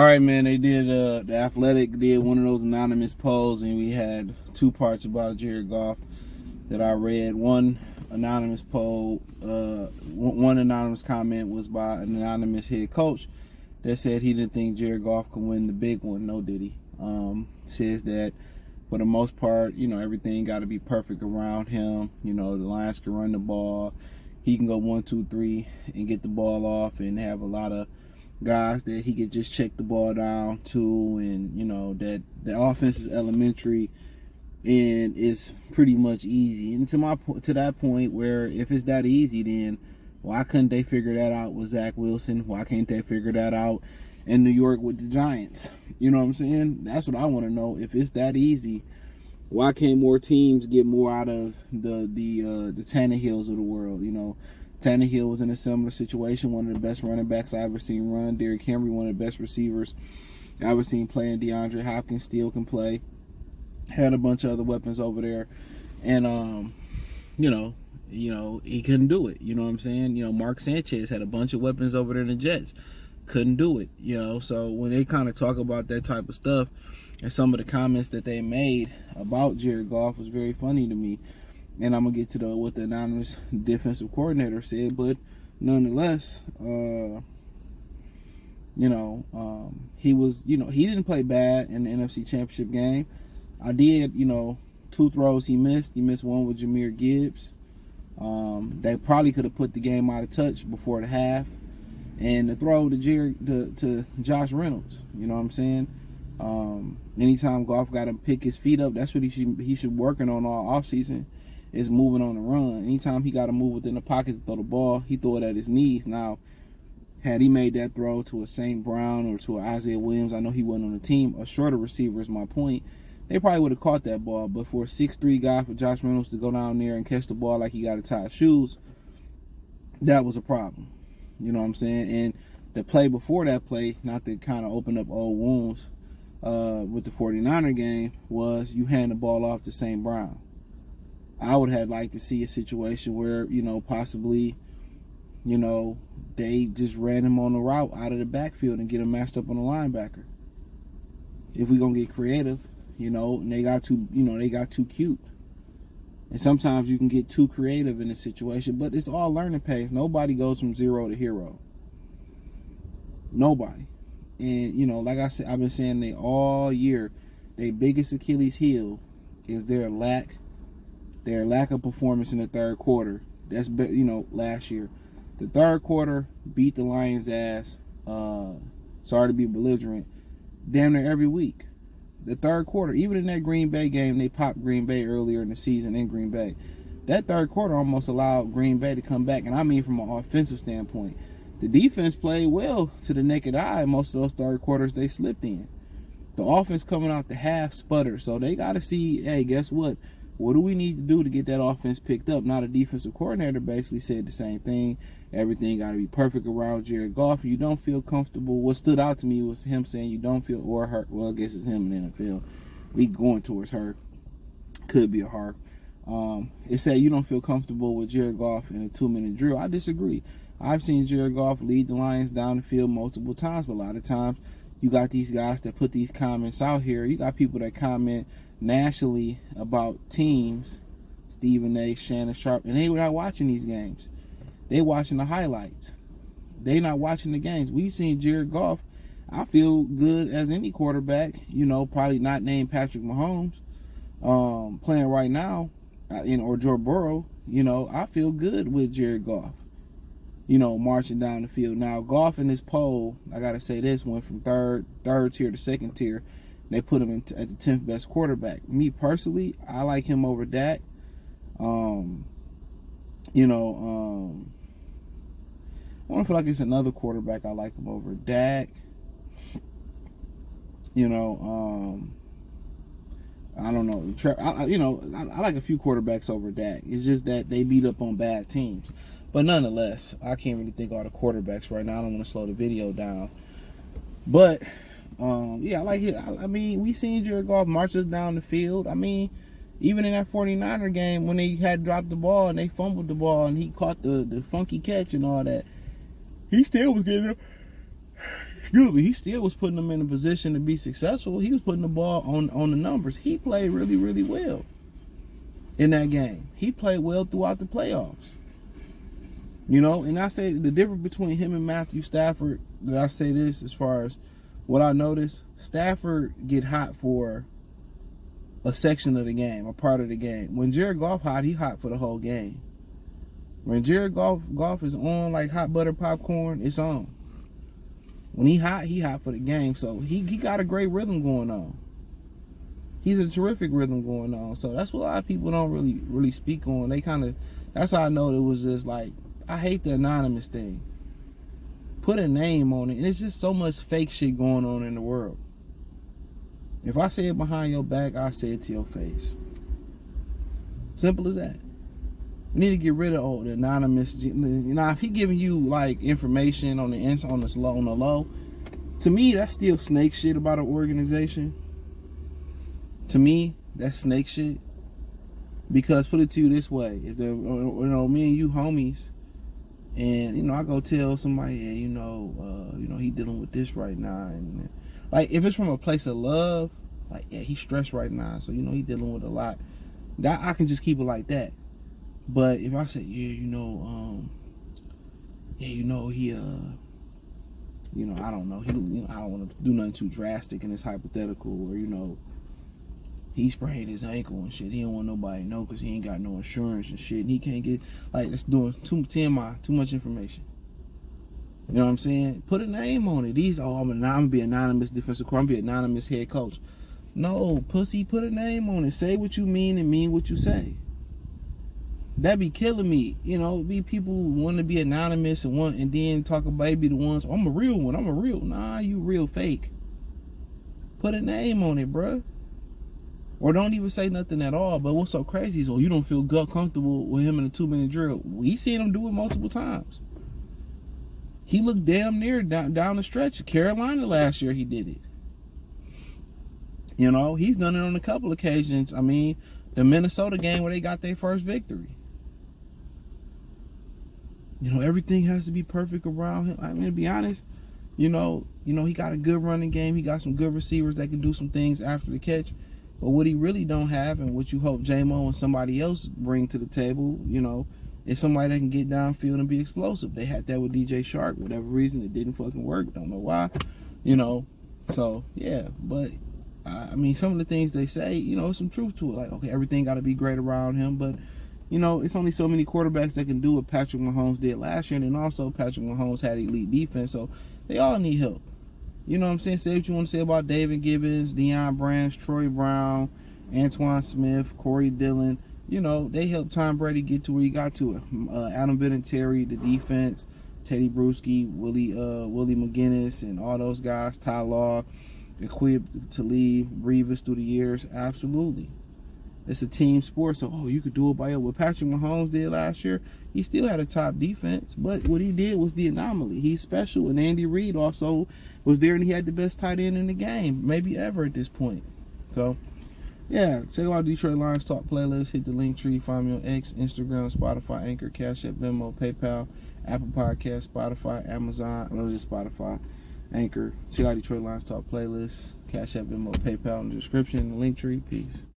right, man. They did. The Athletic did one of those anonymous polls, and we had two parts about Jared Goff that I read. One anonymous poll, one anonymous comment was by an anonymous head coach that said he didn't think Jared Goff could win the big one. No, did he? Says that for the most part, everything got to be perfect around him. The Lions can run the ball. He can go 1, 2, 3 and get the ball off and have a lot of guys that he could just check the ball down to, and that the offense is elementary and it's pretty much easy. And to that point where if it's that easy, then why couldn't they figure that out with Zach Wilson? Why can't they figure that out in New York with the Giants? You know what I'm saying? That's what I want to know. If it's that easy, why can't more teams get more out of the Tannehills of the world? Tannehill was in a similar situation, one of the best running backs I ever seen run. Derrick Henry, one of the best receivers I ever seen play. And DeAndre Hopkins still can play. Had a bunch of other weapons over there. And, he couldn't do it. You know what I'm saying? Mark Sanchez had a bunch of weapons over there in the Jets. Couldn't do it. So when they kind of talk about that type of stuff, and some of the comments that they made about Jared Goff was very funny to me. And I'm going to get to what the anonymous defensive coordinator said. But nonetheless, he was, he didn't play bad in the NFC Championship game. I did, 2 throws he missed. He missed one with Jahmyr Gibbs. They probably could have put the game out of touch before the half. And the throw to Josh Reynolds, you know what I'm saying? Anytime Goff got to pick his feet up, that's what he should working on all offseason, is moving on the run. Anytime he got to move within the pocket to throw the ball, he throw it at his knees. Now, had he made that throw to a St. Brown or to an Isaiah Williams, I know he wasn't on the team, a shorter receiver is my point, they probably would have caught that ball. But for a 6'3" guy, for Josh Reynolds to go down there and catch the ball like he got to tie his shoes, that was a problem. You know what I'm saying? And the play before that play, not to kind of open up old wounds, with the 49er game, was you hand the ball off to St. Brown. I would have liked to see a situation where, possibly, they just ran him on the route out of the backfield and get him matched up on the linebacker. If we're going to get creative, and they got too cute. And sometimes you can get too creative in a situation, but it's all learning pace. Nobody goes from zero to hero. Nobody. And, like I said, I've been saying they all year, their biggest Achilles heel is their lack of performance in the third quarter. That's, last year. The third quarter beat the Lions' ass. Sorry to be belligerent. Damn near every week. The third quarter, even in that Green Bay game, they popped Green Bay earlier in the season in Green Bay. That third quarter almost allowed Green Bay to come back, and I mean from an offensive standpoint. The defense played well to the naked eye. Most of those third quarters they slipped in. The offense coming out the half sputtered, so they got to see, hey, guess what? What do we need to do to get that offense picked up? Now the defensive coordinator basically said the same thing. Everything got to be perfect around Jared Goff. You don't feel comfortable. What stood out to me was him saying you don't feel, or her. Well, I guess it's him in the NFL. We going towards her. Could be a her. It said you don't feel comfortable with Jared Goff in a 2-minute drill. I disagree. I've seen Jared Goff lead the Lions down the field multiple times, but a lot of times you got these guys that put these comments out here. You got people that comment nationally about teams, Stephen A., Shannon Sharp, and they were not watching these games. They watching the highlights. They not watching the games. We've seen Jared Goff. I feel good as any quarterback, probably not named Patrick Mahomes, playing right now, or Joe Burrow. I feel good with Jared Goff, marching down the field. Now, Goff in this poll, I got to say this, went from third tier to second tier. They put him at the 10th best quarterback. Me personally, I like him over Dak. I want to feel like it's another quarterback I like him over Dak. I don't know. I like a few quarterbacks over Dak. It's just that they beat up on bad teams. But nonetheless, I can't really think of all the quarterbacks right now. I don't want to slow the video down. But, I like it. I mean, we seen Jared Goff march us down the field. I mean, even in that 49er game when they had dropped the ball and they fumbled the ball and he caught the funky catch and all that, he still was Excuse me, he still was putting them in a position to be successful. He was putting the ball on the numbers. He played really, really well in that game. He played well throughout the playoffs. And I say the difference between him and Matthew Stafford, that I say this as far as what I noticed, Stafford get hot for a section of the game, a part of the game. When Jared Goff hot, he hot for the whole game. When Jared Goff is on like hot butter popcorn, it's on. When he hot for the game. So he got a great rhythm going on. He's a terrific rhythm going on. So that's what a lot of people don't really speak on. That's how I know it was just like, I hate the anonymous thing. Put a name on it. And it's just so much fake shit going on in the world. If I say it behind your back, I say it to your face. Simple as that. We need to get rid of the anonymous. If he giving you like information on the low, to me that's still snake shit about an organization. To me, that's snake shit. Because put it to you this way: if me and you homies, and I go tell somebody, yeah, he dealing with this right now, and like if it's from a place of love, like yeah, he's stressed right now, so he dealing with a lot. That I can just keep it like that. But if I say, yeah, he, I don't know, I don't want to do nothing too drastic in this hypothetical, or he sprained his ankle and shit. He don't want nobody to know because he ain't got no insurance and shit. And he can't get, like, that's doing too much information. You know what I'm saying? Put a name on it. I'm gonna be anonymous defensive coach. I'm gonna be anonymous head coach. No, pussy, put a name on it. Say what you mean and mean what you say. That be killing me. Be people who want to be anonymous and then talk about maybe the ones, I'm a real one. Nah, you real fake. Put a name on it, bruh. Or don't even say nothing at all. But what's so crazy is, you don't feel comfortable with him in a 2-minute drill. We seen him do it multiple times. He looked damn near down the stretch. Carolina last year, he did it. He's done it on a couple occasions. I mean, the Minnesota game where they got their first victory. Everything has to be perfect around him. I mean, to be honest, he got a good running game. He got some good receivers that can do some things after the catch. But what he really don't have, and what you hope J-Mo and somebody else bring to the table, is somebody that can get downfield and be explosive. They had that with DJ Shark. Whatever reason, it didn't fucking work. Don't know why. So, yeah. But, I mean, some of the things they say, there's some truth to it. Like, okay, everything got to be great around him. But, it's only so many quarterbacks that can do what Patrick Mahomes did last year. And then also, Patrick Mahomes had elite defense. So, they all need help. You know what I'm saying? Say what you want to say about David Gibbons, Deion Branch, Troy Brown, Antoine Smith, Corey Dillon. They helped Tom Brady get to where he got to it. Adam Vinatieri, the defense, Teddy Bruschi, Willie McGinnis, and all those guys, Ty Law, Aqib Talib, Revis through the years. Absolutely. It's a team sport, so you could do it by what Patrick Mahomes did last year. He still had a top defense, but what he did was the anomaly. He's special, and Andy Reid also was there, and he had the best tight end in the game, maybe ever at this point. So, yeah, check out Detroit Lions Talk playlist. Hit the link tree. Find me on X, Instagram, Spotify, Anchor, Cash App, Venmo, PayPal, Apple Podcasts, Spotify, Amazon. I know it's Spotify, Anchor. Check out Detroit Lions Talk playlist. Cash App, Venmo, PayPal in the description. The link tree. Peace.